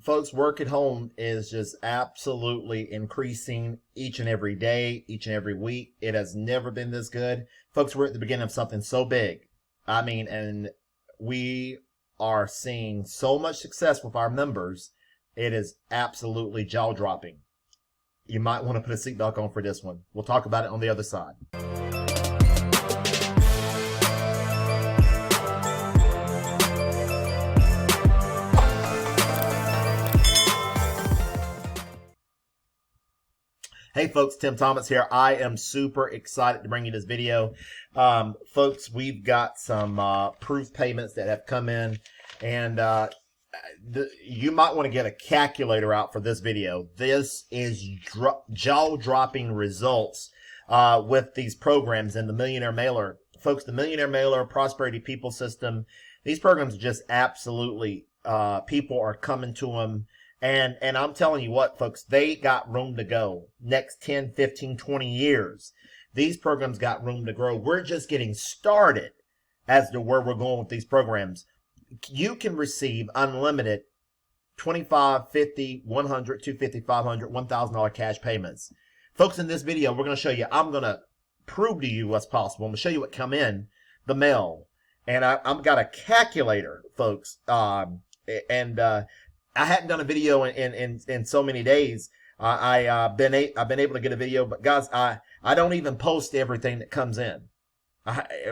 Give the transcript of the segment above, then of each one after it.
Folks, work at home is just absolutely increasing each and every day, each and every week. It has never been this good. Folks, we're at the beginning of something so big. I mean, and we are seeing so much success with our members. It is absolutely jaw-dropping. You might want to put a seatbelt on for this one. We'll talk about it on the other side. Hey folks, Tim Thomas here. I am super excited to bring you this video. Folks, we've got some proof payments that have come in, and you might want to get a calculator out for this video. This is jaw-dropping results with these programs in the Millionaire Mailer. Folks, the Millionaire Mailer, Prosperity People System, these programs are just absolutely, people are coming to them. And I'm telling you what, folks, they got room to go. Next 10, 15, 20 years, these programs got room to grow. We're just getting started as to where we're going with these programs. You can receive unlimited $25, $50, $100, $250, $500, $1,000 cash payments. Folks, in this video, we're going to show you, I'm going to prove to you what's possible. I'm going to show you what come in the mail. And I've got a calculator, folks, I hadn't done a video in so many days. I've been able to get a video, but guys, I don't even post everything that comes in.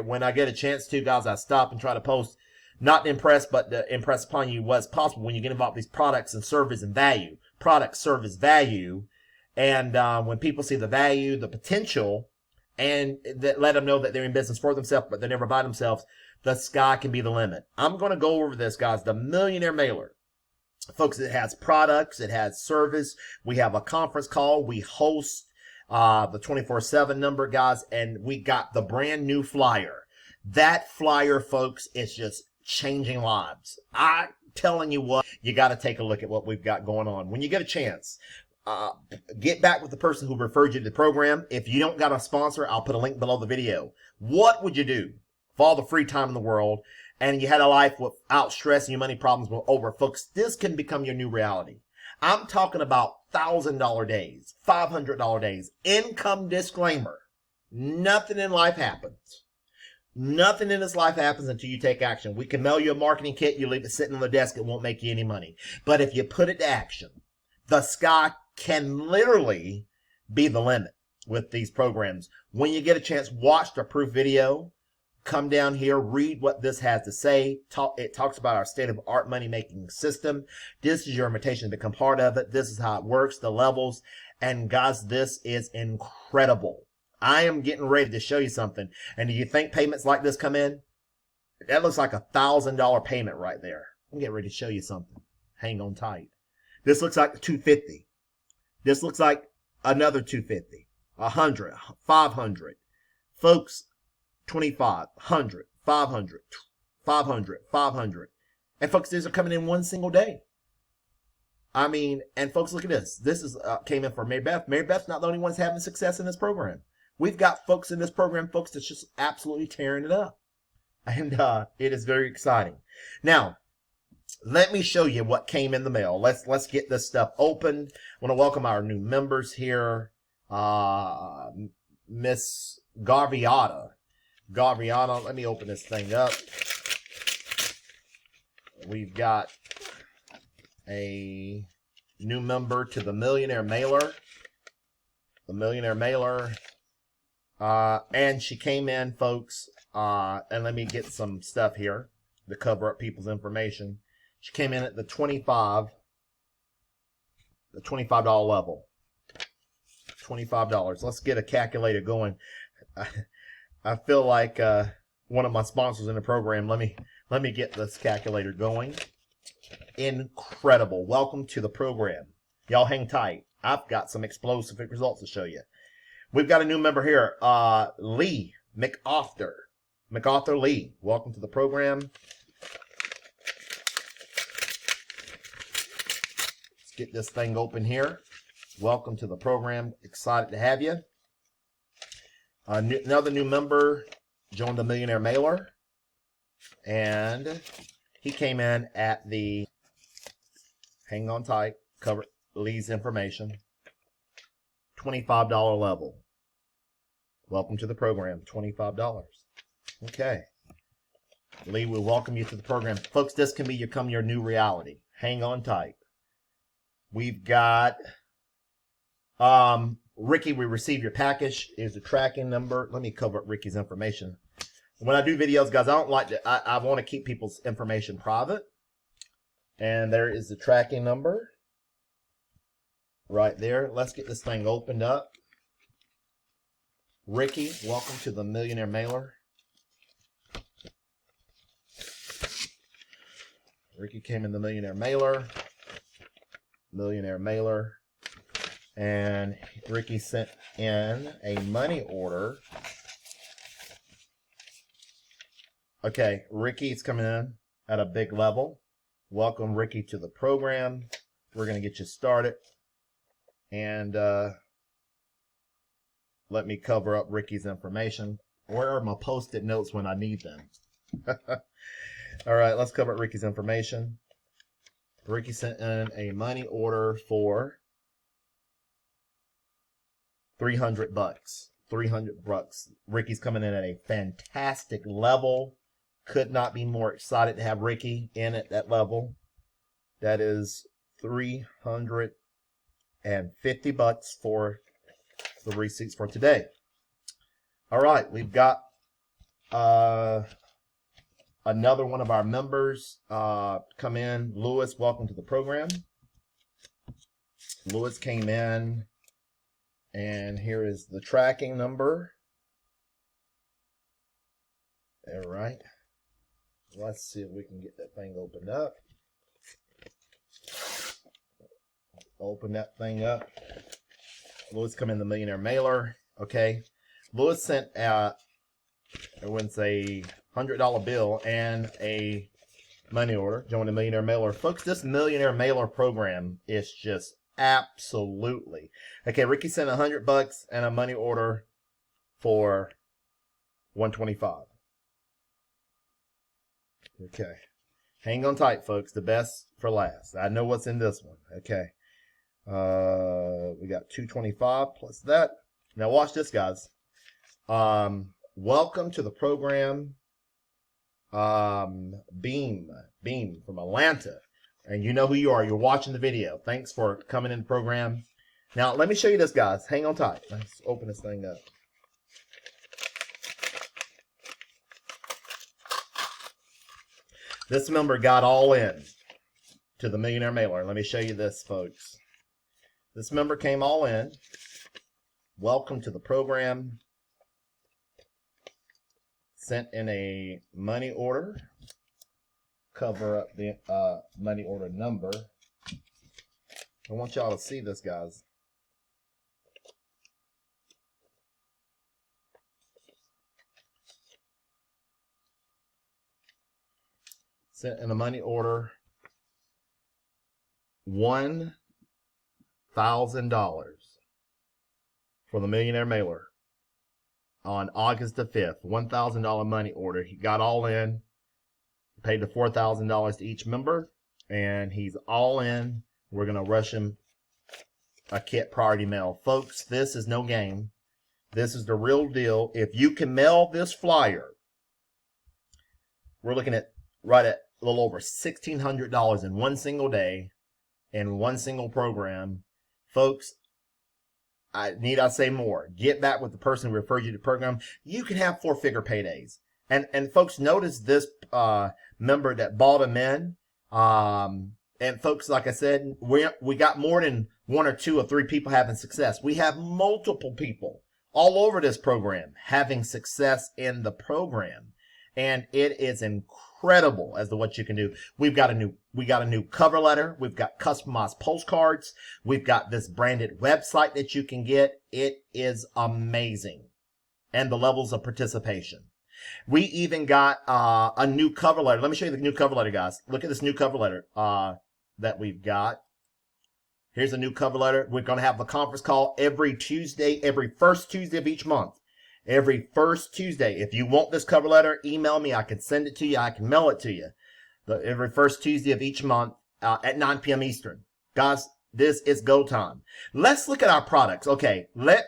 When I get a chance to, guys, I stop and try to post, not to impress, but to impress upon you what's possible when you get involved with these products and service and value. Product, service, value. And when people see the value, the potential, and that let them know that they're in business for themselves, but they never by themselves, the sky can be the limit. I'm going to go over this, guys, the Millionaire Mailer. Folks, it has products, it has service. We have a conference call. We host the 24/7 number, guys, and we got the brand new flyer. That flyer, folks, is just changing lives. I'm telling you what, you got to take a look at what we've got going on. When you get a chance, get back with the person who referred you to the program. If you don't got a sponsor, I'll put a link below the video. What would you do for all the free time in the world, and you had a life without stress and your money problems were over? Folks, this can become your new reality. I'm talking about $1,000 days, $500 days. Income disclaimer. Nothing in life happens. Nothing in this life happens until you take action. We can mail you a marketing kit. You leave it sitting on the desk. It won't make you any money. But if you put it to action, the sky can literally be the limit with these programs. When you get a chance, watch the proof video. Come down here, read what this has to say. It talks about our state-of-the-art money-making system. This is your invitation to become part of it. This is how it works, the levels. And guys, this is incredible. I am getting ready to show you something. And do you think payments like this come in? That looks like $1,000 payment right there. I'm getting ready to show you something. Hang on tight. This looks like $250. This looks like another $250, $100, $500. Folks, 25, 100, 500, 500, 500. And folks, these are coming in one single day. I mean, and folks, look at this. This is came in for Mary Beth. Mary Beth's not the only one's having success in this program. We've got folks in this program, folks, that's just absolutely tearing it up. And it is very exciting. Now, let me show you what came in the mail. Let's get this stuff open. I want to welcome our new members here. Miss Garviata, let me open this thing up. We've got a new member to the Millionaire Mailer. The Millionaire Mailer. And she came in, folks, and let me get some stuff here to cover up people's information. She came in at the $25 level. $25. Let's get a calculator going. I feel like one of my sponsors in the program. Let me get this calculator going. Incredible. Welcome to the program. Y'all hang tight. I've got some explosive results to show you. We've got a new member here, Lee MacArthur. MacArthur Lee. Welcome to the program. Let's get this thing open here. Welcome to the program. Excited to have you. Another new member joined the Millionaire Mailer, and he came in at the, Hang on tight. Cover Lee's information. $25 level. Welcome to the program. $25. Okay. Lee will welcome you to the program. Folks, this can become your new reality. Hang on tight. We've got Ricky, we received your package. Is the tracking number. Let me cover up Ricky's information. When I do videos, guys, I don't like to, I want to keep people's information private. And there is the tracking number right there. Let's get this thing opened up. Ricky, welcome to the Millionaire Mailer. Ricky came in the Millionaire Mailer. Millionaire Mailer. And Ricky sent in a money order. Okay, Ricky's coming in at a big level. Welcome, Ricky, to the program. We're going to get you started. And let me cover up Ricky's information. Where are my post-it notes when I need them? All right, let's cover up Ricky's information. Ricky sent in a money order for $300. $300. Ricky's coming in at a fantastic level. Could not be more excited to have Ricky in at that level. That is $350 for the receipts for today. All right, we've got another one of our members come in. Lewis, welcome to the program. Lewis came in, and here is the tracking number. All right. Let's see if we can get that thing opened up. Open that thing up. Lewis come in the Millionaire Mailer. Okay. Lewis sent a $100 bill and a money order. Join the Millionaire Mailer. Folks, this Millionaire Mailer program is just absolutely. Okay, Ricky sent $100 and a money order for $125. Okay. Hang on tight, folks. The best for last. I know what's in this one. Okay. We got $225 plus that. Now watch this, guys. Welcome to the program. Beam from Atlanta. And you know who you are. You're watching the video. Thanks for coming in the program. Now, let me show you this, guys. Hang on tight. Let's open this thing up. This member got all in to the Millionaire Mailer. Let me show you this, folks. This member came all in. Welcome to the program. Sent in a money order. Cover up the money order number. I want y'all to see this, guys. Sent in a money order $1,000 for the Millionaire Mailer on August the 5th. $1,000 money order. He got all in. Paid the $4,000 to each member, and he's all in. We're going to rush him a kit priority mail. Folks, this is no game. This is the real deal. If you can mail this flyer, we're looking at right at a little over $1,600 in one single day, in one single program. Folks, need I say more? Get back with the person who referred you to the program. You can have 4-figure paydays. And folks, notice this member that bought him in. And folks, like I said, we got more than 1 or 2 or 3 people having success. We have multiple people all over this program having success in the program. And it is incredible as to what you can do. We got a new cover letter. We've got customized postcards. We've got this branded website that you can get. It is amazing. And the levels of participation. We even got a new cover letter. Let me show you the new cover letter, guys. Look at this new cover letter that we've got. Here's a new cover letter. We're going to have a conference call every Tuesday, every first Tuesday of each month. Every first Tuesday. If you want this cover letter, email me. I can send it to you. I can mail it to you. Every first Tuesday of each month, at 9 p.m. Eastern. Guys, this is go time. Let's look at our products. Okay, let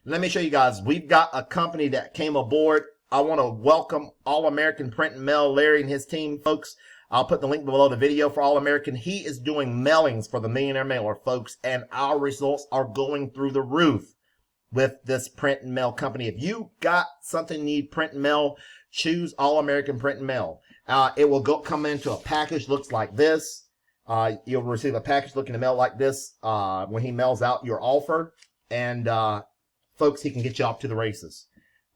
me show you guys. We've got a company that came aboard. I want to welcome All American Print and Mail, Larry and his team, folks. I'll put the link below the video for All American. He is doing mailings for the Millionaire Mailer, folks, and our results are going through the roof with this print and mail company. If you got something you need print and mail, choose All American Print and Mail. It will come into a package, looks like this. You'll receive a package looking to mail like this when he mails out your offer. And folks, he can get you off to the races.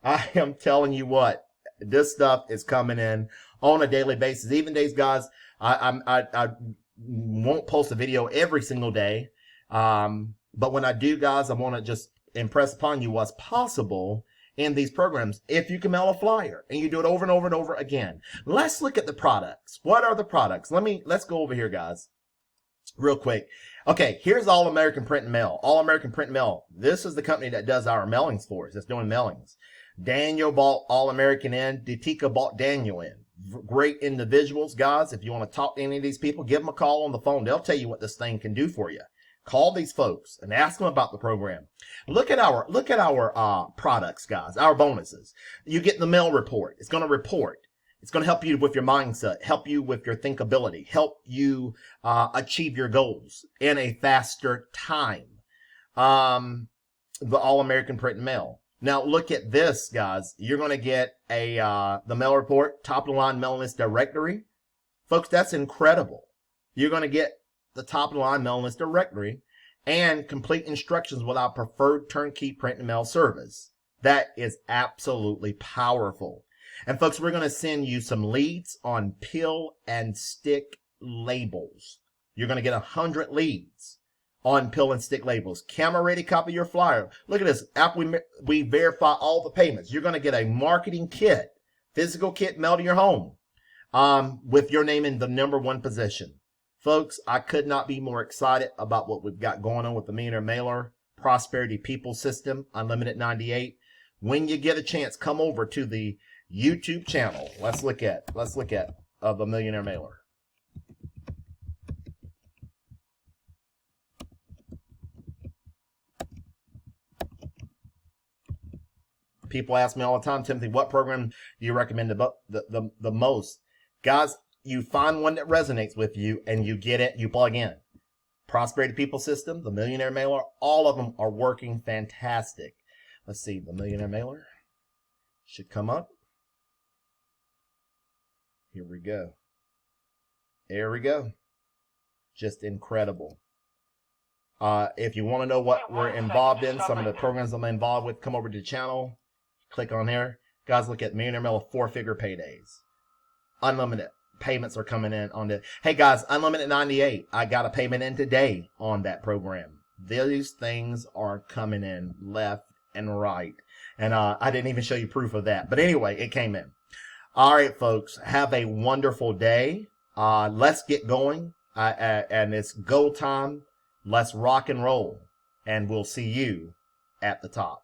I am telling you what, this stuff is coming in on a daily basis. Even days, guys, I won't post a video every single day. But when I do, guys, I want to just impress upon you what's possible in these programs. If you can mail a flyer and you do it over and over and over again. Let's look at the products. What are the products? Let's go over here, guys, real quick. Okay, here's All American Print and Mail. All American Print and Mail. This is the company that does our mailings for us. It's doing mailings. Daniel bought All American in. Datica bought Daniel in. Great individuals, guys. If you want to talk to any of these people, give them a call on the phone. They'll tell you what this thing can do for you. Call these folks and ask them about the program. Look at our products, guys, our bonuses. You get the mail report. It's going to report. It's going to help you with your mindset, help you with your thinkability, help you achieve your goals in a faster time. The All American Print and Mail. Now look at this, guys. You're going to get the mail report, top of the line mailing list directory. Folks, that's incredible. You're going to get the top of the line mailing list directory and complete instructions with our preferred turnkey print and mail service. That is absolutely powerful. And folks, we're going to send you some leads on pill and stick labels. You're going to get 100 leads on pill and stick labels. Camera ready copy your flyer. Look at this. After we verify all the payments, you're going to get a marketing kit, physical kit mailed to your home with your name in the #1 position. Folks, I could not be more excited about what we've got going on with the Millionaire Mailer, Prosperity People System, Unlimited 98. When you get a chance, come over to the YouTube channel. Let's look at the Millionaire Mailer. People ask me all the time, Timothy, what program do you recommend the most? Guys, you find one that resonates with you and you get it, you plug in. Prosperity People System, the Millionaire Mailer, all of them are working fantastic. Let's see, the Millionaire Mailer should come up. Here we go. There we go. Just incredible. If you want to know what we're involved in, some of the programs I'm involved with, come over to the channel. Click on there. Guys, look at Millionaire Mailer 4-figure paydays. Unlimited payments are coming in on this. Hey guys, Unlimited 98. I got a payment in today on that program. These things are coming in left and right. And I didn't even show you proof of that. But anyway, it came in. All right, folks. Have a wonderful day. Let's get going. And it's go time. Let's rock and roll. And we'll see you at the top.